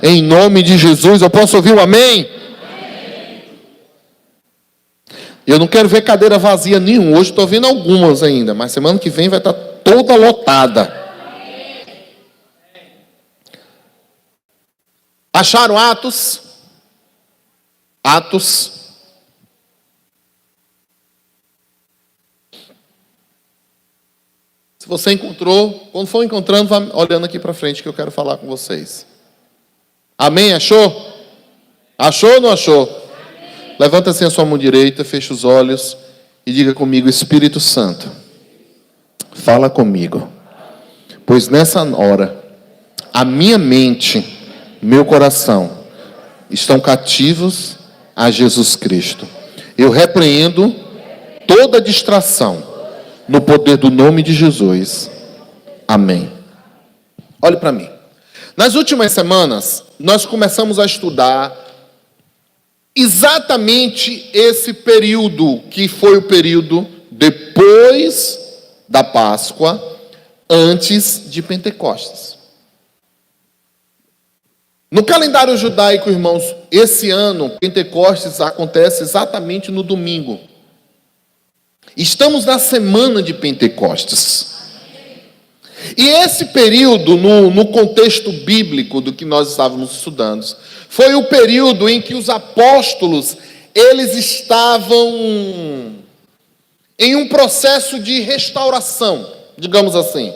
em nome de Jesus. Eu posso ouvir um amém? Eu não quero ver cadeira vazia nenhuma. Hoje estou vendo algumas ainda, mas semana que vem vai estar toda lotada. Acharam Atos? Atos. Se você encontrou, quando for encontrando, vá olhando aqui para frente que eu quero falar com vocês. Amém? Achou? Achou ou não achou? Amém. Levanta assim a sua mão direita, fecha os olhos e diga comigo: Espírito Santo, fala comigo, pois nessa hora a minha mente, meu coração estão cativos a Jesus Cristo. Eu repreendo toda distração no poder do nome de Jesus. Amém. Olhe para mim. Nas últimas semanas, nós começamos a estudar exatamente esse período, que foi o período depois da Páscoa, antes de Pentecostes. No calendário judaico, irmãos, esse ano, Pentecostes acontece exatamente no domingo. Estamos na semana de Pentecostes. E esse período, no contexto bíblico do que nós estávamos estudando, foi o período em que os apóstolos, eles estavam em um processo de restauração, digamos assim.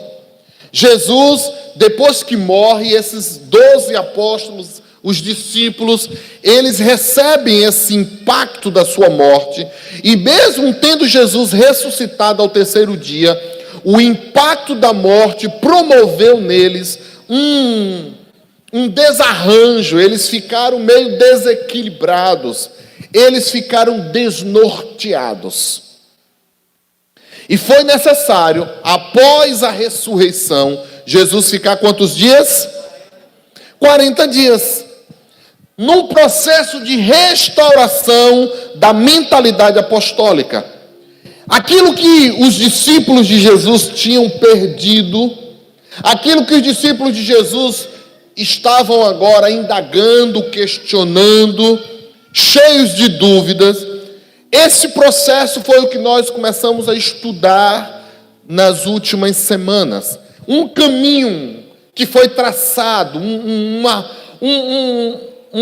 Jesus, depois que morre, esses 12 apóstolos, os discípulos, eles recebem esse impacto da sua morte, e mesmo tendo Jesus ressuscitado ao terceiro dia, o impacto da morte promoveu neles um desarranjo. Eles ficaram meio desequilibrados, eles ficaram desnorteados. E foi necessário, após a ressurreição, Jesus ficar quantos dias? 40 dias. Num processo de restauração da mentalidade apostólica. Aquilo que os discípulos de Jesus tinham perdido, aquilo que os discípulos de Jesus estavam agora indagando, questionando, cheios de dúvidas. Esse processo foi o que nós começamos a estudar nas últimas semanas. Um caminho que foi traçado, um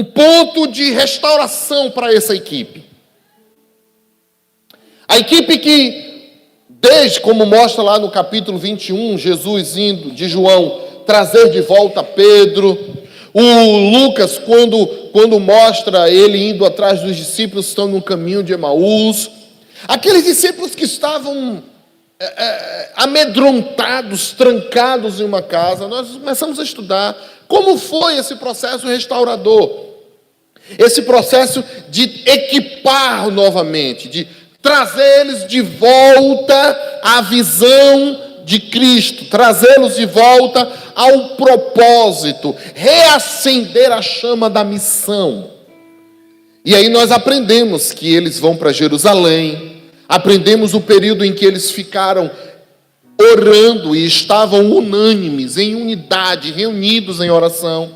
ponto de restauração para essa equipe. A equipe que, desde como mostra lá no capítulo 21, Jesus indo de João trazer de volta Pedro. O Lucas, quando mostra ele indo atrás dos discípulos que estão no caminho de Emaús. Aqueles discípulos que estavam amedrontados, trancados em uma casa. Nós começamos a estudar como foi esse processo restaurador. Esse processo de equipar novamente, de trazer eles de volta à visão de Cristo, trazê-los de volta ao propósito, reacender a chama da missão. E aí nós aprendemos que eles vão para Jerusalém, aprendemos o período em que eles ficaram orando e estavam unânimes, em unidade, reunidos em oração.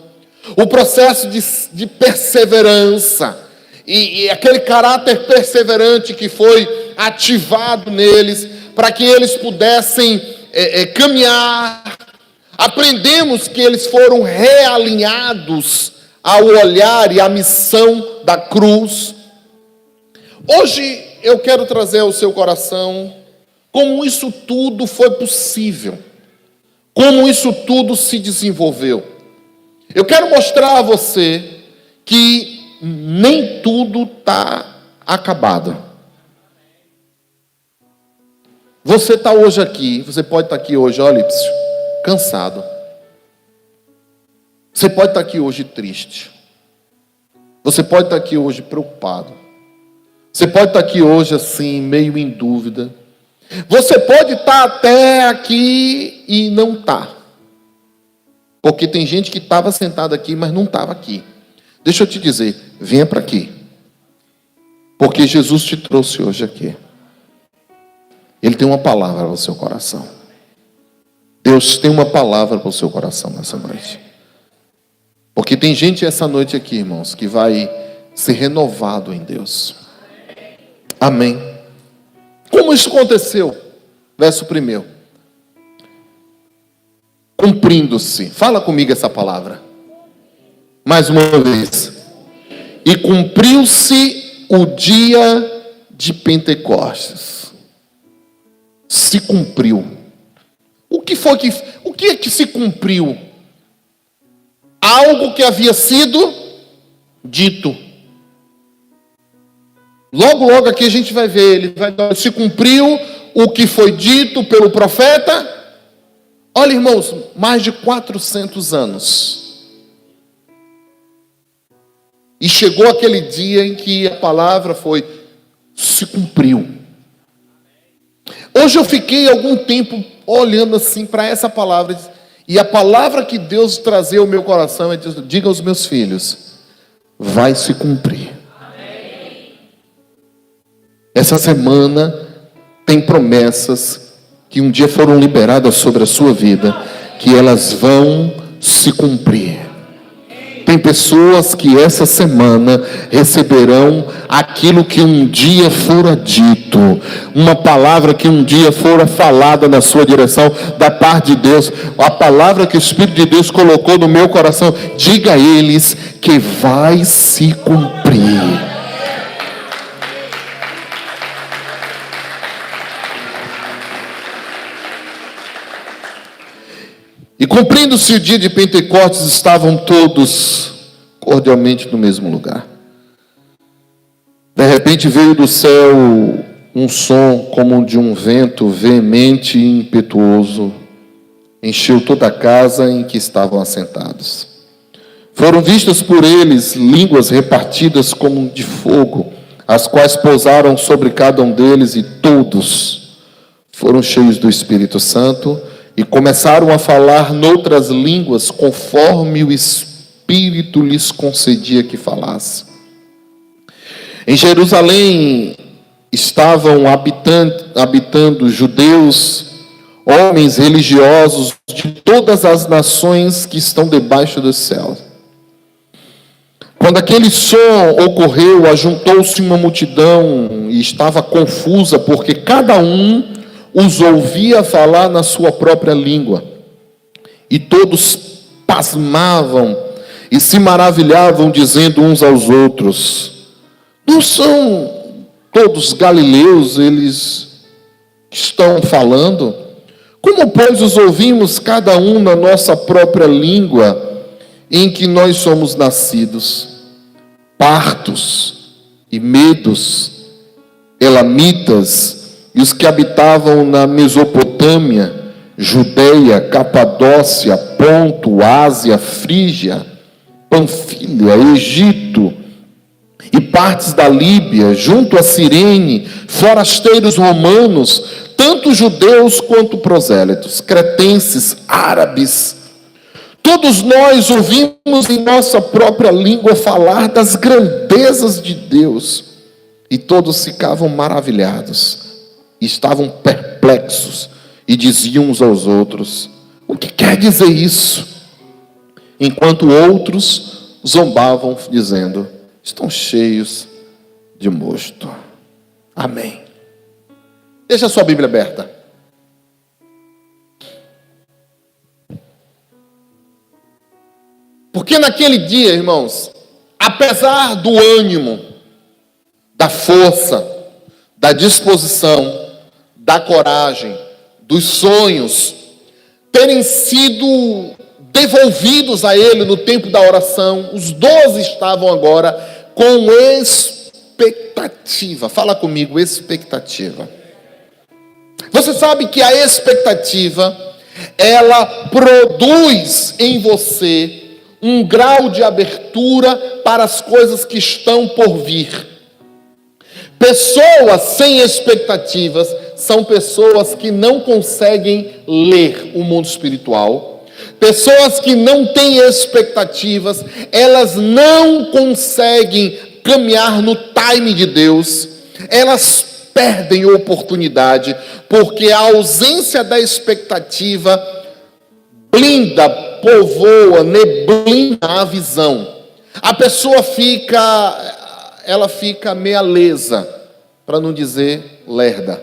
O processo de perseverança e aquele caráter perseverante que foi ativado neles para que eles pudessem caminhar. Aprendemos que eles foram realinhados ao olhar e à missão da cruz. Hoje eu quero trazer ao seu coração como isso tudo foi possível, como isso tudo se desenvolveu. Eu quero mostrar a você que nem tudo está acabado. Você está hoje aqui, você pode estar aqui hoje, olha, cansado. Você pode estar aqui hoje triste. Você pode estar aqui hoje preocupado. Você pode estar aqui hoje assim, meio em dúvida. Você pode estar até aqui e não está. Porque tem gente que estava sentada aqui, mas não estava aqui. Deixa eu te dizer, venha para aqui. Porque Jesus te trouxe hoje aqui. Ele tem uma palavra para o seu coração. Deus tem uma palavra para o seu coração nessa noite. Porque tem gente essa noite aqui, irmãos, que vai ser renovado em Deus. Amém. Como isso aconteceu? Verso 1. Cumprindo-se. Fala comigo essa palavra. Mais uma vez. E cumpriu-se o dia de Pentecostes. Se cumpriu. O que é que se cumpriu? Algo que havia sido dito. Logo aqui a gente vai ver, se cumpriu o que foi dito pelo profeta. Olha, irmãos, mais de 400 anos. E chegou aquele dia em que a palavra se cumpriu. Hoje eu fiquei algum tempo olhando assim para essa palavra, e a palavra que Deus trazia ao meu coração é: diga aos meus filhos, vai se cumprir. Essa semana tem promessas que um dia foram liberadas sobre a sua vida, que elas vão se cumprir. Tem pessoas que essa semana receberão aquilo que um dia fora dito, uma palavra que um dia fora falada na sua direção, da parte de Deus, a palavra que o Espírito de Deus colocou no meu coração. Diga a eles que vai se cumprir. E cumprindo-se o dia de Pentecostes, estavam todos cordialmente no mesmo lugar. De repente veio do céu um som como de um vento veemente e impetuoso, encheu toda a casa em que estavam assentados. Foram vistas por eles línguas repartidas como de fogo, as quais pousaram sobre cada um deles, e todos foram cheios do Espírito Santo, e começaram a falar noutras línguas, conforme o Espírito lhes concedia que falasse. Em Jerusalém estavam habitando judeus, homens religiosos de todas as nações que estão debaixo do céu. Quando aquele som ocorreu, ajuntou-se uma multidão e estava confusa, porque cada um os ouvia falar na sua própria língua. E todos pasmavam e se maravilhavam, dizendo uns aos outros: não são todos galileus eles estão falando? Como, pois, os ouvimos cada um na nossa própria língua em que nós somos nascidos? Partos e medos, elamitas, e os que habitavam na Mesopotâmia, Judeia, Capadócia, Ponto, Ásia, Frígia, Panfilha, Egito e partes da Líbia, junto a Cirene, forasteiros romanos, tanto judeus quanto prosélitos, cretenses, árabes. Todos nós ouvimos em nossa própria língua falar das grandezas de Deus, e todos ficavam maravilhados. Estavam perplexos e diziam uns aos outros: o que quer dizer isso? Enquanto outros zombavam, dizendo: estão cheios de mosto. Amém. Deixa a sua Bíblia aberta. Porque naquele dia, irmãos, apesar do ânimo, da força, da disposição, da coragem, dos sonhos terem sido devolvidos a ele no tempo da oração, os 12 estavam agora com expectativa. Fala comigo, expectativa. Você sabe que a expectativa, ela produz em você um grau de abertura para as coisas que estão por vir. Pessoas sem expectativas são pessoas que não conseguem ler o mundo espiritual. Pessoas que não têm expectativas, elas não conseguem caminhar no time de Deus. Elas perdem oportunidade, porque a ausência da expectativa blinda, povoa, neblina a visão. A pessoa fica meia lesa, para não dizer lerda.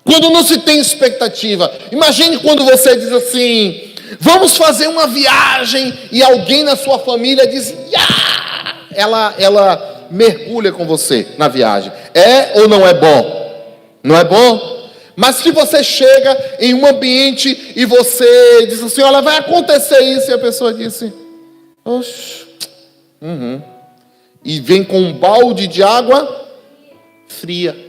Quando não se tem expectativa. Imagine quando você diz assim: vamos fazer uma viagem, e alguém na sua família diz: yeah! Ela mergulha com você na viagem. É ou não é bom? Não é bom? Mas que você chega em um ambiente e você diz assim: olha, vai acontecer isso, e a pessoa disse: oxe, e vem com um balde de água fria.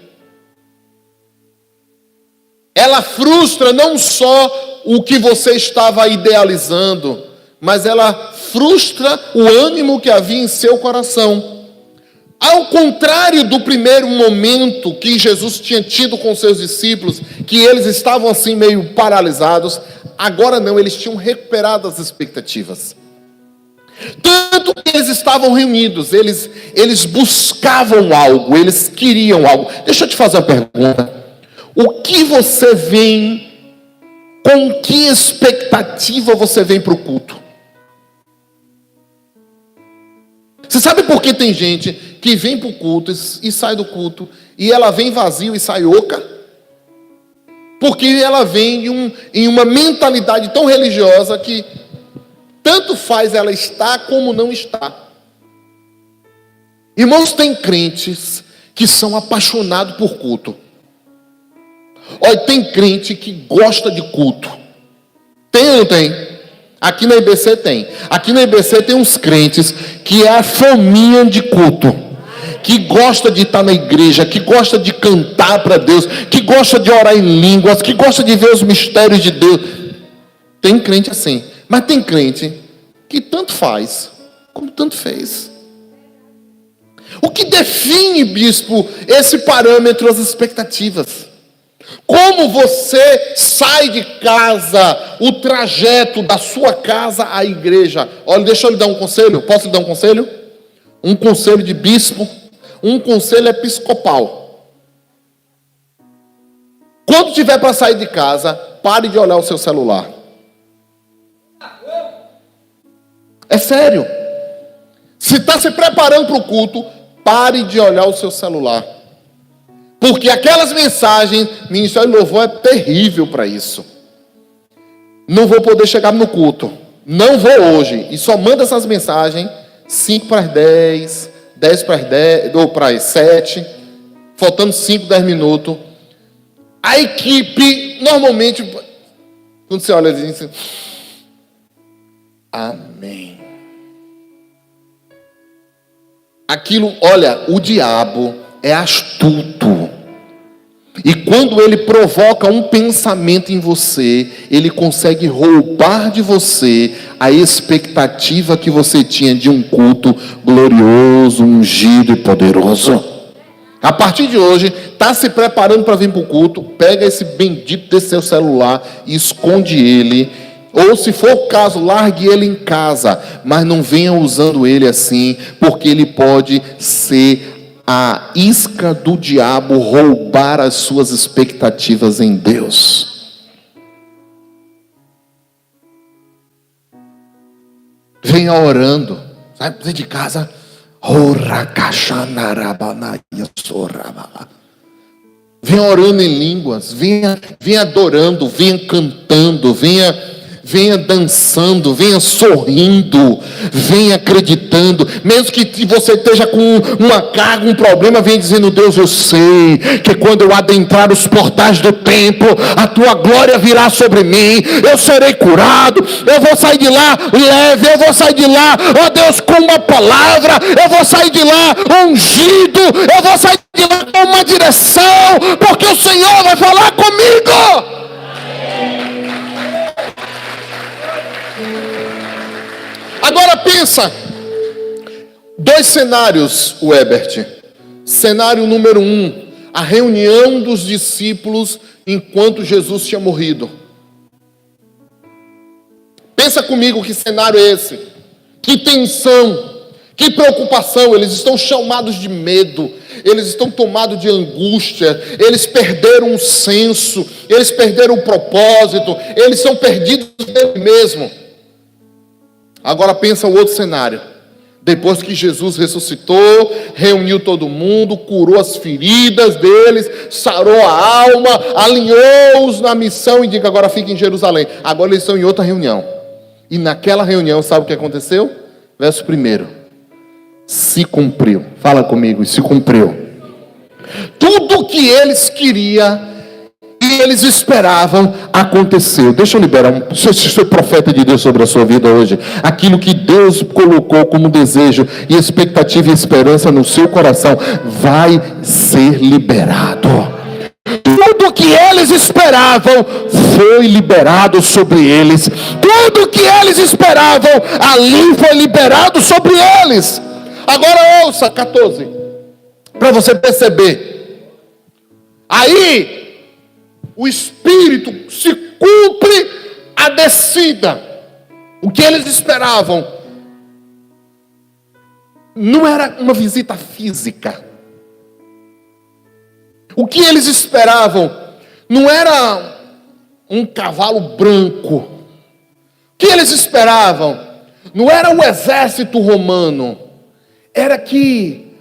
Ela frustra não só o que você estava idealizando, mas ela frustra o ânimo que havia em seu coração. Ao contrário do primeiro momento que Jesus tinha tido com seus discípulos, que eles estavam assim meio paralisados, agora não, eles tinham recuperado as expectativas. Tanto que eles estavam reunidos, eles buscavam algo, eles queriam algo. Deixa eu te fazer uma pergunta. O que você vem, com que expectativa você vem para o culto? Você sabe por que tem gente que vem para o culto e sai do culto, e ela vem vazio e sai oca? Porque ela vem em uma mentalidade tão religiosa que tanto faz ela estar como não estar. Irmãos, tem crentes que são apaixonados por culto. Olha, tem crente que gosta de culto. Tem ou não tem? Aqui na IBC tem. Aqui na IBC tem uns crentes que é a fominha de culto, que gosta de estar na igreja, que gosta de cantar para Deus, que gosta de orar em línguas, que gosta de ver os mistérios de Deus. Tem crente assim. Mas tem crente que tanto faz como tanto fez. O que define, bispo, esse parâmetro, as expectativas? Como você sai de casa, o trajeto da sua casa à igreja? Olha, deixa eu lhe dar um conselho. Posso lhe dar um conselho? Um conselho de bispo, um conselho episcopal. Quando tiver para sair de casa, pare de olhar o seu celular. É sério. Se está se preparando para o culto, pare de olhar o seu celular. Porque aquelas mensagens, Ministério de Louvor é terrível para isso. Não vou poder chegar no culto. Não vou hoje. E só manda essas mensagens 5 para as 10, 10 para as 10, ou para as 7, faltando 5, 10 minutos. A equipe, normalmente, quando você olha, diz assim: amém. Aquilo, olha, o diabo é astuto. E quando ele provoca um pensamento em você, ele consegue roubar de você a expectativa que você tinha de um culto glorioso, ungido e poderoso. A partir de hoje, está se preparando para vir para o culto, pega esse bendito desse seu celular e esconde ele. Ou, se for o caso, largue ele em casa, mas não venha usando ele assim, porque ele pode ser a isca do diabo, roubar as suas expectativas em Deus. Venha orando, sai de casa, venha orando em línguas, venha adorando, venha cantando, venha dançando, venha sorrindo, venha acreditando, mesmo que você esteja com uma carga, um problema, venha dizendo: Deus, eu sei que quando eu adentrar os portais do templo, a tua glória virá sobre mim, eu serei curado, eu vou sair de lá leve, eu vou sair de lá, ó Deus, com uma palavra, eu vou sair de lá ungido, eu vou sair de lá com uma direção, porque o Senhor vai falar comigo. Agora pensa, 2 cenários, Webert. Cenário número 1, a reunião dos discípulos enquanto Jesus tinha morrido. Pensa comigo, que cenário é esse? Que tensão, Que preocupação, eles estão chamados de medo, eles estão tomados de angústia, eles perderam o senso, eles perderam o propósito, eles são perdidos dele mesmo. Agora pensa o outro cenário. Depois que Jesus ressuscitou, reuniu todo mundo, curou as feridas deles, sarou a alma, alinhou-os na missão e diga: agora fiquem em Jerusalém. Agora eles estão em outra reunião. E naquela reunião, sabe o que aconteceu? Verso 1. Se cumpriu. Fala comigo, se cumpriu. Tudo o que eles queriam e eles esperavam aconteceu. Deixa eu liberar se eu sou profeta de Deus sobre a sua vida hoje. Aquilo que Deus colocou como desejo e expectativa e esperança no seu coração vai ser liberado. Tudo que eles esperavam foi liberado sobre eles. Tudo que eles esperavam ali foi liberado sobre eles. Agora ouça 14, para você perceber. Aí o Espírito se cumpre a descida. O que eles esperavam não era uma visita física. O que eles esperavam não era um cavalo branco. O que eles esperavam não era o exército romano. Era que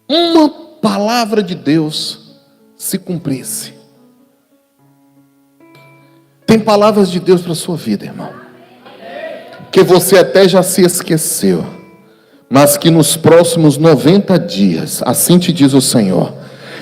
uma palavra de Deus se cumprisse. Tem palavras de Deus para a sua vida, irmão, que você até já se esqueceu, mas que nos próximos 90 dias, assim te diz o Senhor,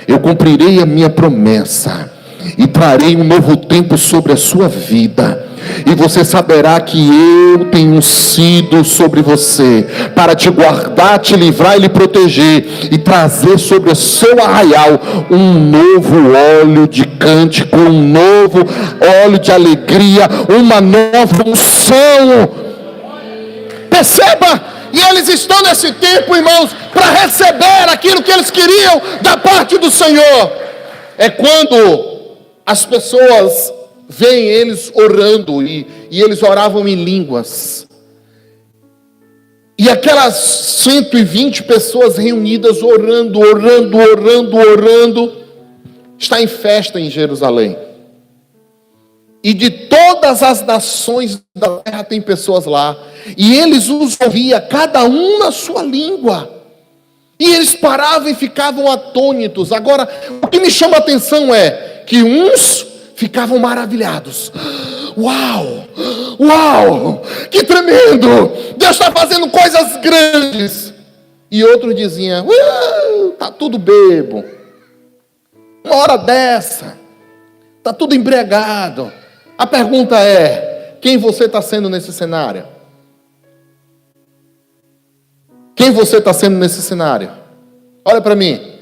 eu cumprirei a minha promessa e trarei um novo tempo sobre a sua vida. E você saberá que eu tenho sido sobre você para te guardar, te livrar e lhe proteger, e trazer sobre o seu arraial um novo óleo de cântico, um novo óleo de alegria, uma nova unção. Perceba, e eles estão nesse tempo, irmãos, para receber aquilo que eles queriam da parte do Senhor. É quando as pessoas veem eles orando, e eles oravam em línguas. E aquelas 120 pessoas reunidas orando, está em festa em Jerusalém. E de todas as nações da terra tem pessoas lá. E eles os ouviam, cada um na sua língua. E eles paravam e ficavam atônitos. Agora, o que me chama a atenção é que uns ficavam maravilhados. Uau! Uau! Que tremendo! Deus está fazendo coisas grandes. E outros diziam: tá tudo bebo. Uma hora dessa, tá tudo embriagado. A pergunta é: quem você está sendo nesse cenário? Quem você está sendo nesse cenário? Olha para mim.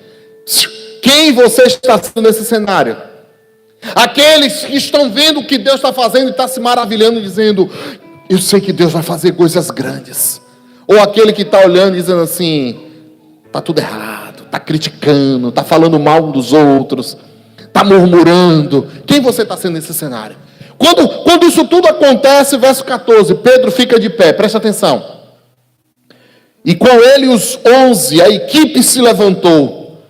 Quem você está sendo nesse cenário? Aqueles que estão vendo o que Deus está fazendo e está se maravilhando, dizendo: eu sei que Deus vai fazer coisas grandes. Ou aquele que está olhando e dizendo assim: está tudo errado, está criticando, está falando mal dos outros, está murmurando. Quem você está sendo nesse cenário? Quando isso tudo acontece, verso 14, Pedro fica de pé, presta atenção. E com ele os 11, a equipe se levantou.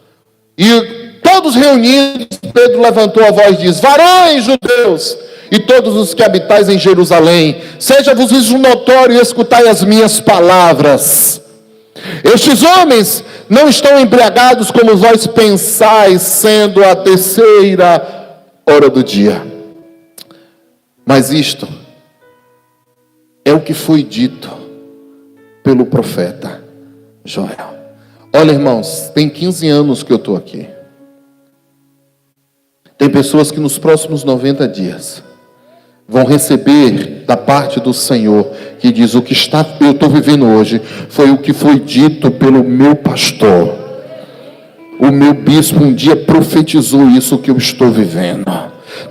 E todos reunidos, Pedro levantou a voz e diz: varões judeus, e todos os que habitais em Jerusalém, seja-vos isso notório e escutai as minhas palavras. Estes homens não estão embriagados como vós pensais, sendo a 3ª hora do dia. Mas isto é o que foi dito pelo profeta Joel. Olha, irmãos, tem 15 anos que eu estou aqui. Tem pessoas que nos próximos 90 dias vão receber da parte do Senhor, que diz: o que eu estou vivendo hoje foi o que foi dito pelo meu pastor. O meu bispo um dia profetizou isso que eu estou vivendo.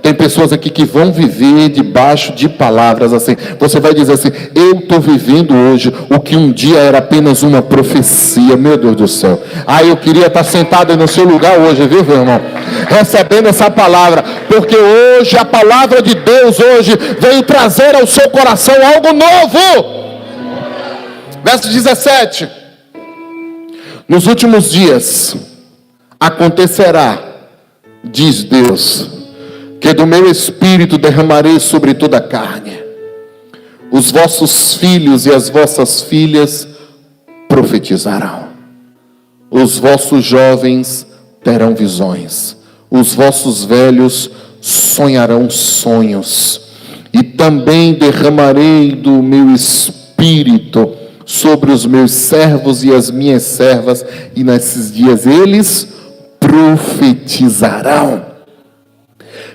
Tem pessoas aqui que vão viver debaixo de palavras assim. Você vai dizer assim: eu estou vivendo hoje o que um dia era apenas uma profecia. Meu Deus do céu. Eu queria estar sentado no seu lugar hoje, viu, meu irmão? Recebendo essa palavra. Porque hoje a palavra de Deus hoje veio trazer ao seu coração algo novo. Verso 17. Nos últimos dias acontecerá, diz Deus, que do meu espírito derramarei sobre toda a carne. Os vossos filhos e as vossas filhas profetizarão. Os vossos jovens terão visões. Os vossos velhos sonharão sonhos. E também derramarei do meu espírito sobre os meus servos e as minhas servas, e nesses dias eles profetizarão.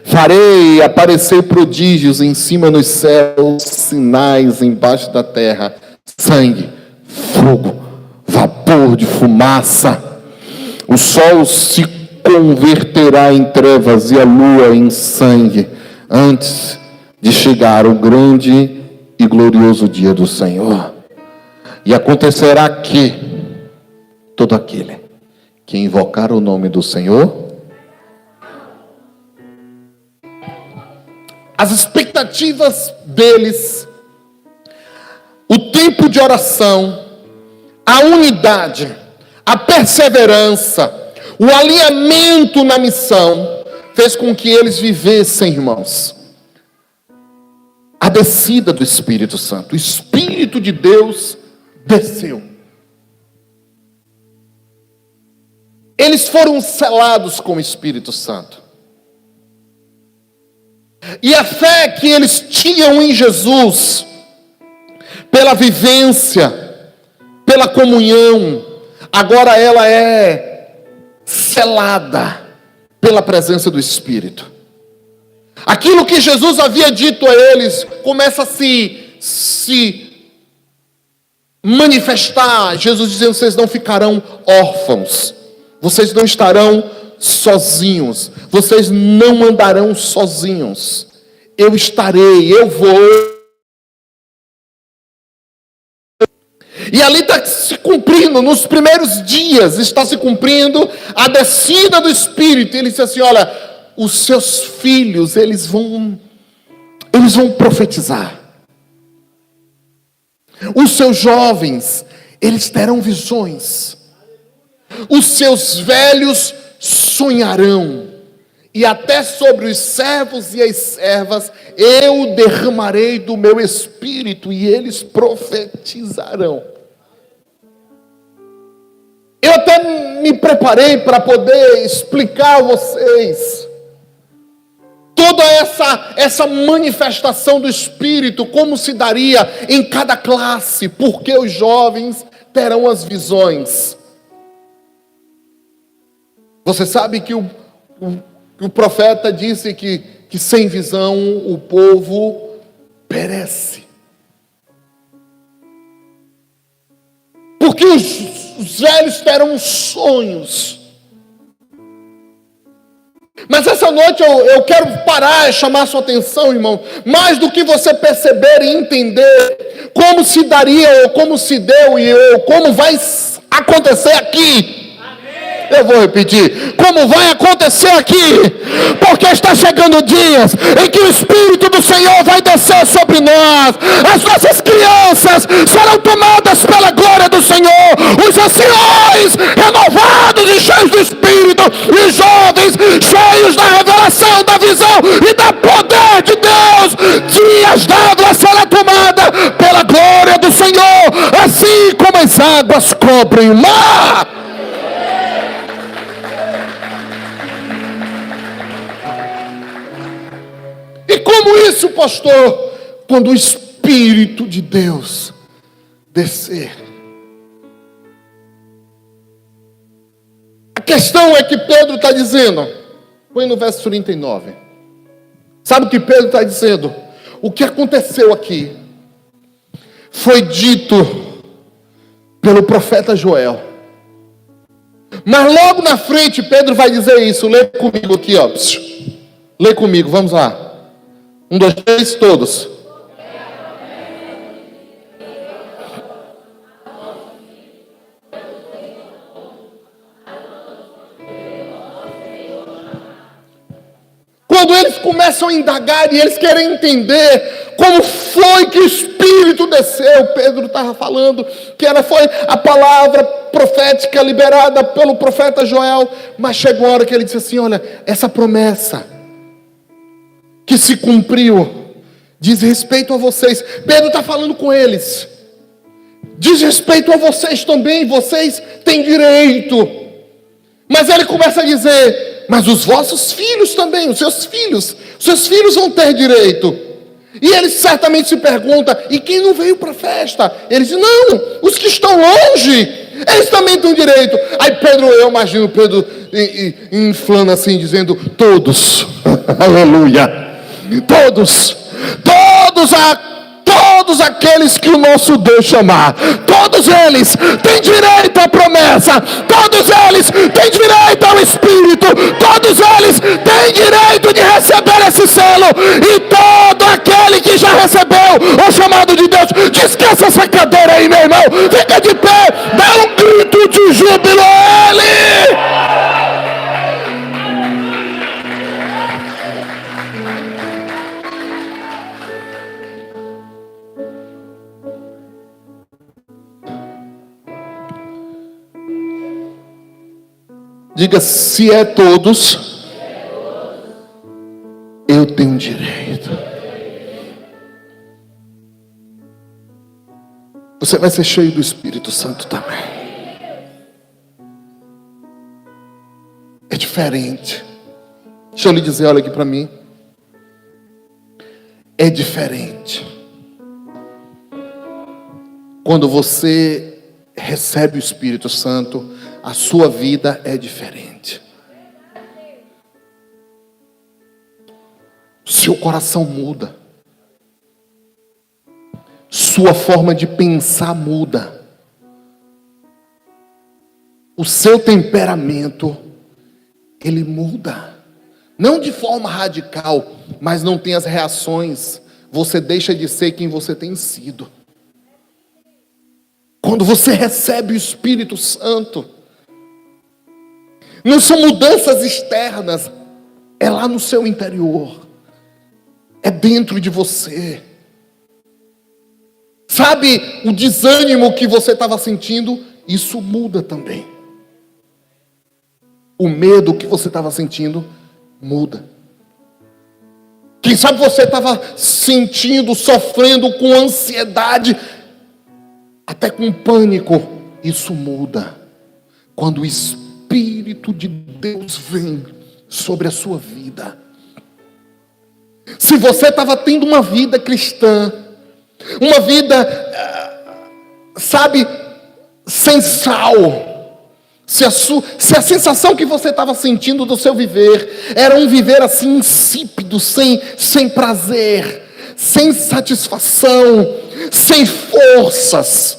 Farei aparecer prodígios em cima nos céus, sinais embaixo da terra, sangue, fogo, vapor de fumaça. O sol se converterá em trevas e a lua em sangue, antes de chegar o grande e glorioso dia do Senhor. E acontecerá que todo aquele que invocar o nome do Senhor, as expectativas deles, o tempo de oração, a unidade, a perseverança, o alinhamento na missão, fez com que eles vivessem, irmãos, a descida do Espírito Santo. O Espírito de Deus desceu. Eles foram selados com o Espírito Santo. E a fé que eles tinham em Jesus, pela vivência, pela comunhão, agora ela é selada pela presença do Espírito. Aquilo que Jesus havia dito a eles começa a se manifestar. Jesus dizendo: vocês não ficarão órfãos, vocês não estarão sozinhos, vocês não andarão sozinhos, eu estarei, eu vou. E ali está se cumprindo, nos primeiros dias está se cumprindo a descida do Espírito. Ele disse assim: olha, os seus filhos, eles vão profetizar. Os seus jovens, eles terão visões. Os seus velhos sonharão. E até sobre os servos e as servas eu derramarei do meu espírito e eles profetizarão. Eu até me preparei para poder explicar a vocês toda essa manifestação do Espírito, como se daria em cada classe, porque os jovens terão as visões. Você sabe que o profeta disse que sem visão o povo perece. Porque os velhos terão sonhos. Mas essa noite eu quero parar e chamar a sua atenção, irmão. Mais do que você perceber e entender como se daria, ou como se deu, ou como vai acontecer aqui. Eu vou repetir, como vai acontecer aqui, porque está chegando dias em que o Espírito do Senhor vai descer sobre nós, as nossas crianças serão tomadas pela glória do Senhor, os anciões renovados e cheios do Espírito, e os jovens cheios da revelação, da visão e do poder de Deus. Dias d'água será tomada pela glória do Senhor, assim como as águas cobrem o mar. E como isso, pastor? Quando o Espírito de Deus descer. A questão é que Pedro está dizendo, põe no verso 39. Sabe o que Pedro está dizendo? O que aconteceu aqui foi dito pelo profeta Joel. Mas logo na frente Pedro vai dizer isso. Lê comigo aqui, ó. Lê comigo, vamos lá. 1, 2, 3, todos. Quando eles começam a indagar e eles querem entender como foi que o Espírito desceu, Pedro estava falando que foi a palavra profética liberada pelo profeta Joel, mas chegou a hora que ele disse assim: olha, essa promessa que se cumpriu diz respeito a vocês. Pedro está falando com eles, diz respeito a vocês também, vocês têm direito. Mas ele começa a dizer: mas os vossos filhos também, os seus filhos vão ter direito. E eles certamente se perguntam: e quem não veio para a festa? Eles dizem: não, os que estão longe, eles também têm direito. Aí Pedro, eu imagino Pedro inflando assim, dizendo: todos, aleluia, todos aqueles que o nosso Deus chamar, todos eles têm direito à promessa, todos eles têm direito ao Espírito, todos eles têm direito de receber esse selo. E todo aquele que já recebeu o chamado de Deus, esqueça essa cadeira aí, meu irmão, fica de pé, dá um grito de júbilo a Ele. Diga: se é todos, eu tenho direito. Você vai ser cheio do Espírito Santo também. É diferente. Deixa eu lhe dizer, olha aqui para mim. É diferente. Quando você recebe o Espírito Santo, a sua vida é diferente. Seu coração muda. Sua forma de pensar muda. O seu temperamento, ele muda. Não de forma radical, mas não tem as reações. Você deixa de ser quem você tem sido. Quando você recebe o Espírito Santo, não são mudanças externas, é lá no seu interior, é dentro de você. Sabe, o desânimo que você estava sentindo, isso muda também. O medo que você estava sentindo, muda. Quem sabe você estava sentindo, sofrendo com ansiedade, até com pânico, isso muda. Quando o Espírito de Deus vem sobre a sua vida. Se você estava tendo uma vida cristã, uma vida, sabe, sem sal, se a sensação que você estava sentindo do seu viver era um viver assim insípido, sem prazer, sem satisfação, sem forças,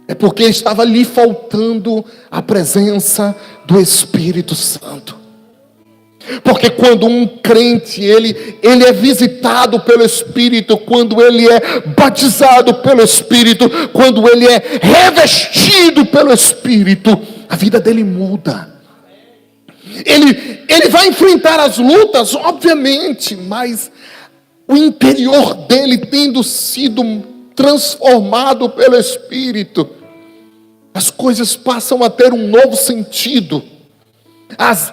é porque estava lhe faltando a presença do Espírito Santo. Porque quando um crente, ele é visitado pelo Espírito, quando ele é batizado pelo Espírito, quando ele é revestido pelo Espírito, a vida dele muda. Ele vai enfrentar as lutas, obviamente, mas o interior dele tendo sido transformado pelo Espírito, as coisas passam a ter um novo sentido. As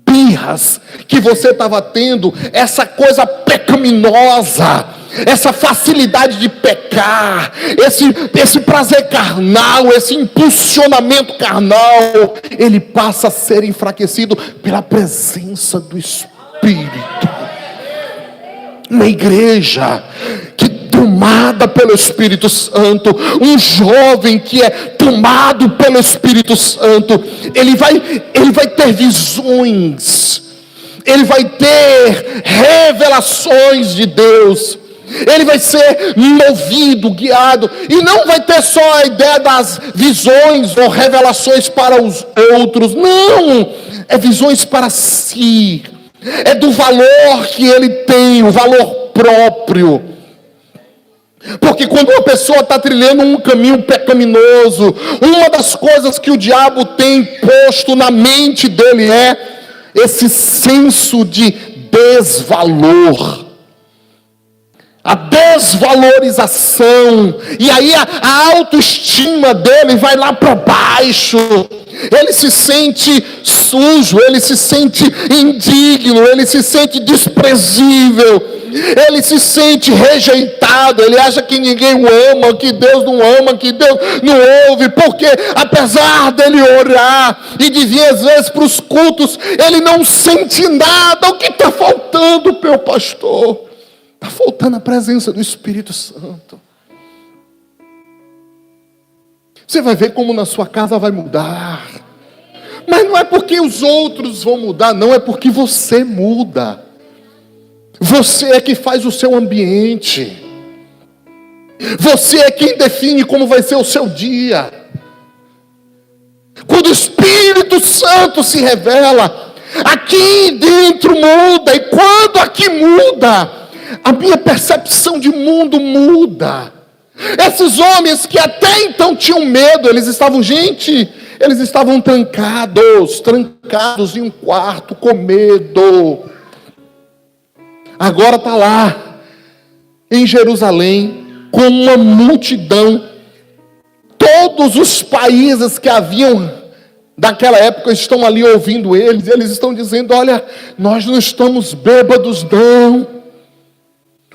birras que você estava tendo, essa coisa pecaminosa, essa facilidade de pecar, esse prazer carnal, esse impulsionamento carnal, ele passa a ser enfraquecido pela presença do Espírito. Uma igreja que tomada pelo Espírito Santo, um jovem que é tomado pelo Espírito Santo, ele vai ter visões, ele vai ter revelações de Deus, ele vai ser movido, guiado, e não vai ter só a ideia das visões ou revelações para os outros, não, é visões para si, é do valor que ele tem, o valor próprio. Porque quando uma pessoa está trilhando um caminho pecaminoso, uma das coisas que o diabo tem posto na mente dele é esse senso de desvalor. a desvalorização, e aí a autoestima dele vai lá para baixo. Ele se sente sujo, ele se sente indigno, ele se sente desprezível, ele se sente rejeitado, ele acha que ninguém o ama, que Deus não ama, que Deus não ouve, porque apesar dele orar e de vir às vezes para os cultos, ele não sente nada. O que está faltando, meu pastor? Está faltando a presença do Espírito Santo. Você vai ver como na sua casa vai mudar. Mas não é porque os outros vão mudar, não, é porque você muda. Você é que faz o seu ambiente. Você é quem define como vai ser o seu dia. Quando o Espírito Santo se revela, aqui dentro muda. E quando aqui muda, a minha percepção de mundo muda. Esses homens que até então tinham medo, eles estavam trancados em um quarto com medo. Agora está lá, em Jerusalém, com uma multidão. Todos os países que haviam daquela época estão ali ouvindo eles. Eles estão dizendo: olha, nós não estamos bêbados não.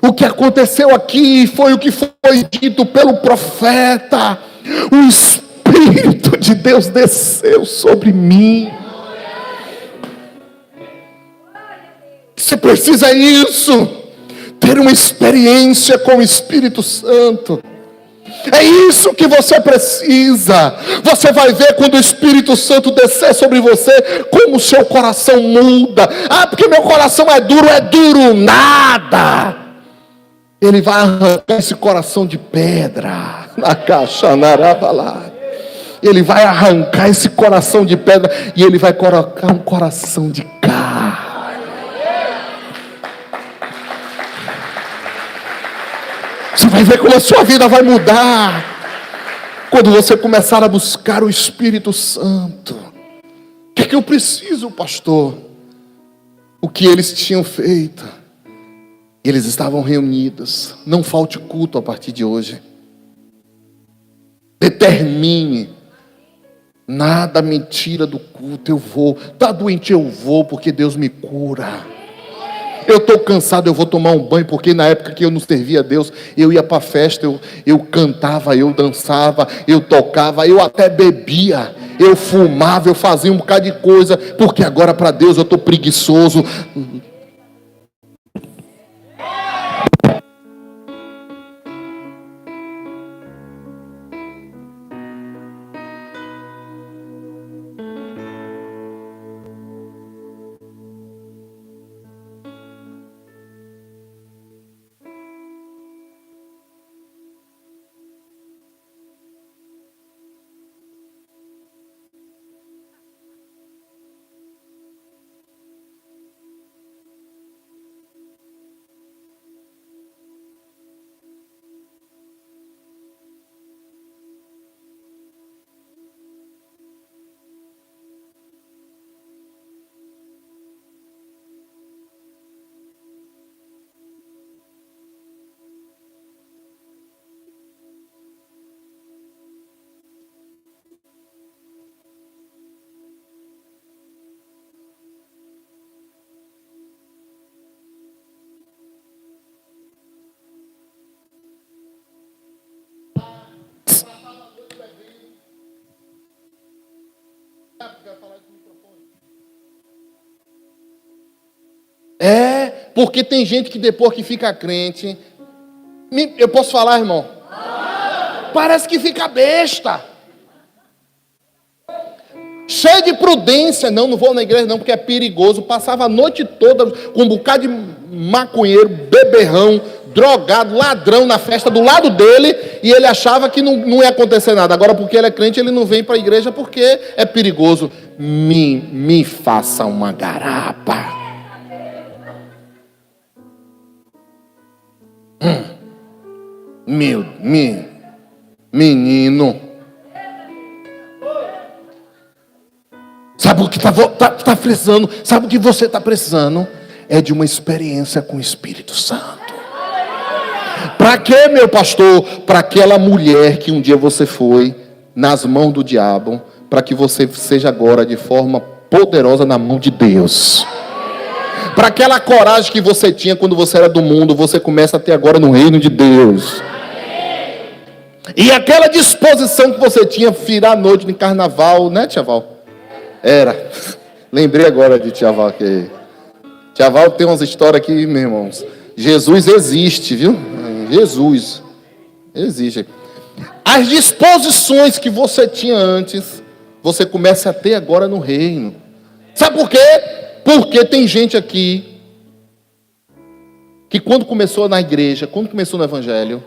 O que aconteceu aqui foi o que foi dito pelo profeta. O Espírito de Deus desceu sobre mim. Você precisa isso, ter uma experiência com o Espírito Santo. É isso que você precisa. Você vai ver quando o Espírito Santo descer sobre você, como o seu coração muda. Ah, porque meu coração é duro nada. Ele vai arrancar esse coração de pedra. Na caixa, lá. Ele vai arrancar esse coração de pedra e ele vai colocar um coração de carne. Você vai ver como a sua vida vai mudar quando você começar a buscar o Espírito Santo. O que é que eu preciso, pastor? O que eles tinham feito? Eles estavam reunidos. Não falte culto a partir de hoje. Determine. Nada me tira do culto. Eu vou. Está doente, eu vou, porque Deus me cura. Eu estou cansado, eu vou tomar um banho, porque na época que eu não servia a Deus, eu ia para a festa, eu cantava, eu dançava, eu tocava, eu até bebia, eu fumava, eu fazia um bocado de coisa, porque agora para Deus eu estou preguiçoso. É, porque tem gente que depois que fica crente, eu posso falar, irmão? Parece que fica besta. Cheio de prudência. Não vou na igreja não, porque é perigoso. Passava a noite toda com um bocado de maconheiro, beberrão, drogado, ladrão na festa do lado dele, e ele achava que não ia acontecer nada. Agora, porque ele é crente, ele não vem para a igreja porque é perigoso. Me faça uma garapa. Menino, sabe o que tá precisando? Sabe o que você está precisando? É de uma experiência com o Espírito Santo. Para quê, meu pastor? Para aquela mulher que um dia você foi nas mãos do diabo, para que você seja agora de forma poderosa na mão de Deus. Para aquela coragem que você tinha quando você era do mundo, você começa a ter agora no reino de Deus. E aquela disposição que você tinha virar a noite em carnaval, né, Tia Val? Era. Lembrei agora de Tia Val. Tia Val tem umas histórias aqui, meus irmãos. Jesus existe, viu? Jesus existe. As disposições que você tinha antes, você começa a ter agora no reino. Sabe por quê? Porque tem gente aqui que quando começou na igreja, quando começou no evangelho,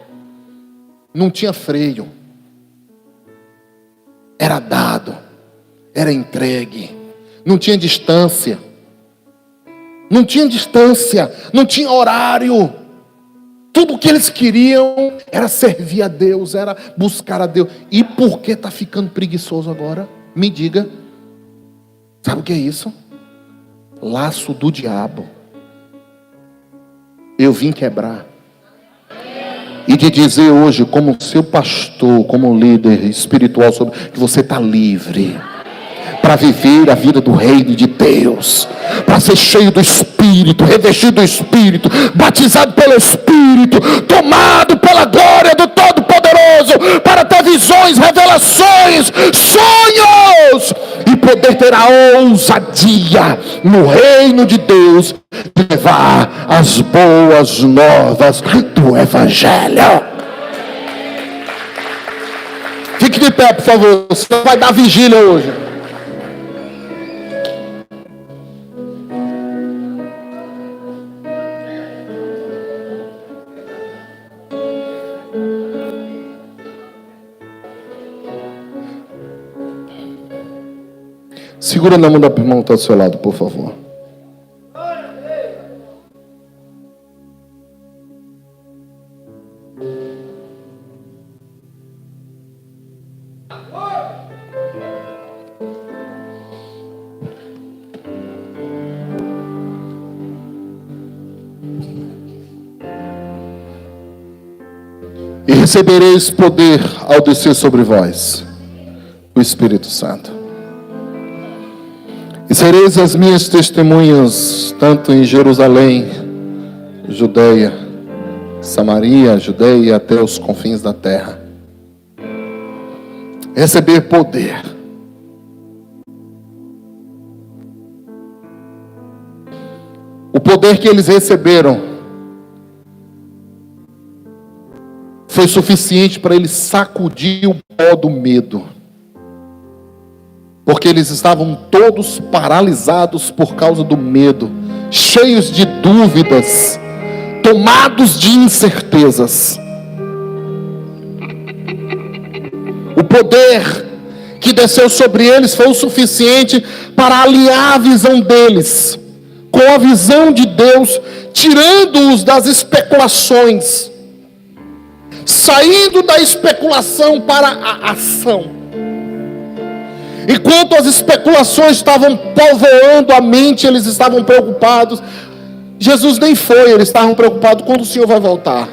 não tinha freio. Era dado, era entregue, não tinha distância. Não tinha distância, não tinha horário. Tudo o que eles queriam era servir a Deus, era buscar a Deus. E por que está ficando preguiçoso agora? Me diga. Sabe o que é isso? Laço do diabo. Eu vim quebrar. E te dizer hoje, como seu pastor, como líder espiritual, que você está livre para viver a vida do reino de Deus, para ser cheio do Espírito, revestido do Espírito, batizado pelo Espírito, tomado pela glória do Todo-Poderoso, para ter visões, revelações, sonhos, e poder ter a ousadia no reino de Deus, de levar as boas novas do Evangelho. Fique de pé, por favor, você vai dar vigília hoje. Segura na mão da irmã que está do seu lado, por favor. E recebereis poder ao descer sobre vós o Espírito Santo. E sereis as minhas testemunhas, tanto em Jerusalém, Judeia, Samaria, Judeia e até os confins da terra. Receber poder. O poder que eles receberam foi suficiente para eles sacudir o pó do medo. Porque eles estavam todos paralisados por causa do medo, cheios de dúvidas, tomados de incertezas. O poder que desceu sobre eles foi o suficiente para alinhar a visão deles com a visão de Deus, tirando-os das especulações, saindo da especulação para a ação. Enquanto as especulações estavam povoando a mente, eles estavam preocupados. Jesus nem foi, eles estavam preocupados quando o Senhor vai voltar.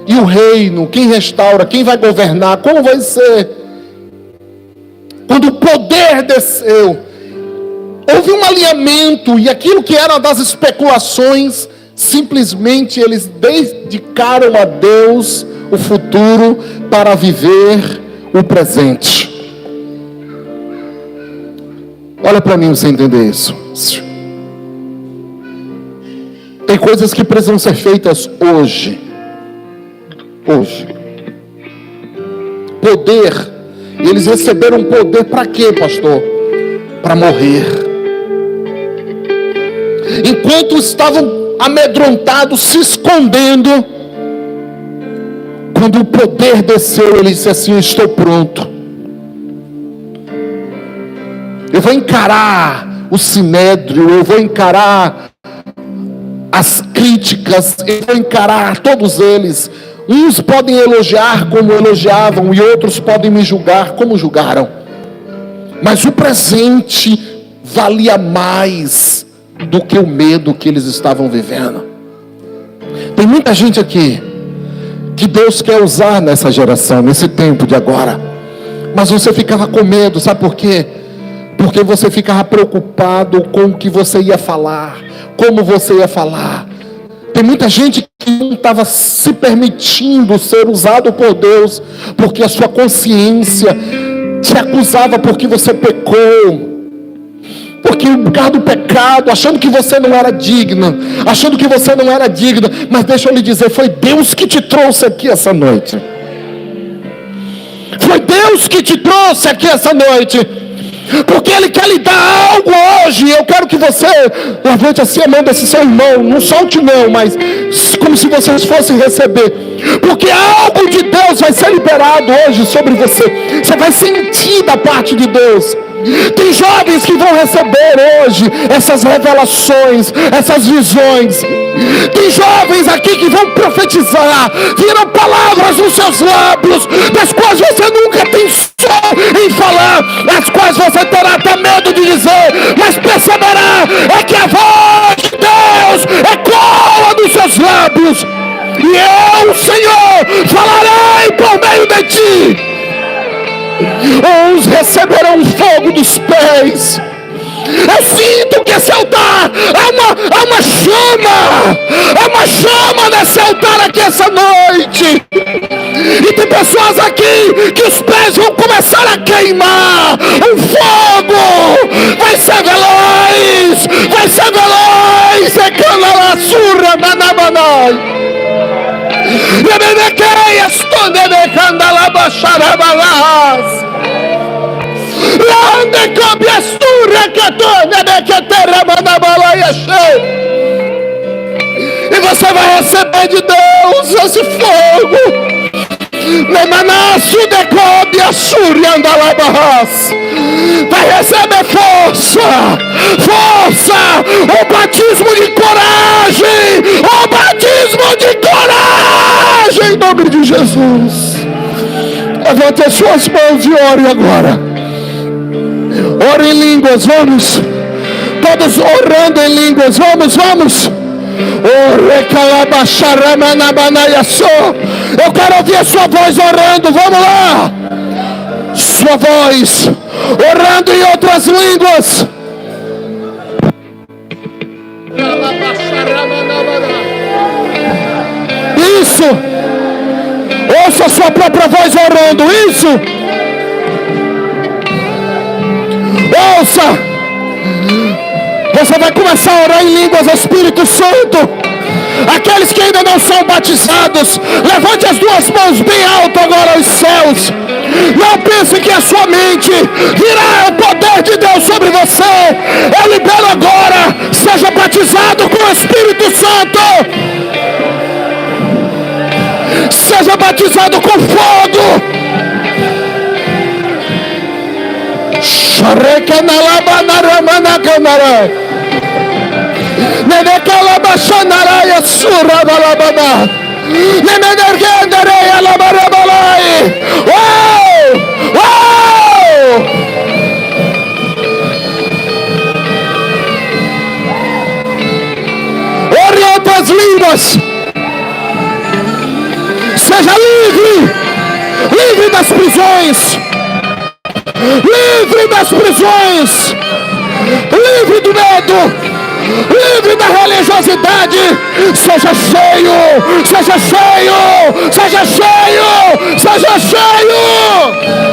E o reino, quem restaura, quem vai governar, como vai ser? Quando o poder desceu, houve um alinhamento, e aquilo que era das especulações, simplesmente eles dedicaram a Deus o futuro para viver o presente. Olha para mim você entender isso. Tem coisas que precisam ser feitas hoje. Hoje. Poder. Eles receberam poder para quê, pastor? Para morrer. Enquanto estavam amedrontados, se escondendo, quando o poder desceu, ele disse assim: eu estou pronto. Eu vou encarar o sinédrio, eu vou encarar as críticas, eu vou encarar todos eles. Uns podem elogiar como elogiavam, e outros podem me julgar como julgaram. Mas o presente valia mais do que o medo que eles estavam vivendo. Tem muita gente aqui que Deus quer usar nessa geração, nesse tempo de agora. Mas você ficava com medo, sabe por quê? Porque você ficava preocupado com o que você ia falar, como você ia falar. Tem muita gente que não estava se permitindo ser usado por Deus, porque a sua consciência te acusava porque você pecou. Porque por causa do pecado, achando que você não era digna, achando que você não era digna. Mas deixa eu lhe dizer, foi Deus que te trouxe aqui essa noite. Foi Deus que te trouxe aqui essa noite, porque Ele quer lhe dar algo hoje. Eu quero que você levante assim a mão desse seu irmão, não solte não, mas como se vocês fossem receber, porque algo de Deus vai ser liberado hoje sobre você. Você vai sentir da parte de Deus. Tem jovens que vão receber hoje essas revelações, essas visões. Tem jovens aqui que vão profetizar, viram palavras nos seus lábios, das quais você nunca pensou em falar, as quais você terá até medo de dizer, mas perceberá é que a voz de Deus ecoa nos seus lábios, e eu, Senhor, falarei por meio de ti. Uns receberão fogo dos pés. Eu sinto que esse altar é uma chama nesse altar aqui essa noite. E tem pessoas aqui que os pés vão começar a queimar. O fogo vai ser veloz, vai ser veloz. É canala surra manabanai. E você vai receber de Deus esse fogo. Vai receber força, o batismo de coragem, o batismo de coragem, em nome de Jesus. Levante as suas mãos e ore agora. Ore em línguas, vamos. Todos orando em línguas, vamos. Eu quero ouvir a sua voz orando, vamos lá. Sua voz orando em outras línguas. Isso. Ouça a sua própria voz orando, isso. Ouça. Você vai começar a orar em línguas, Espírito Santo. Aqueles que ainda não são batizados, levante as duas mãos bem alto agora aos céus. Não pense que a sua mente virá o poder de Deus sobre você. Eu libero agora, seja batizado com o Espírito Santo. Seja batizado com fogo. Ore em outras línguas. Seja livre das prisões. Livre das prisões, livre do medo, livre da religiosidade. Seja cheio, seja cheio, seja cheio, seja cheio.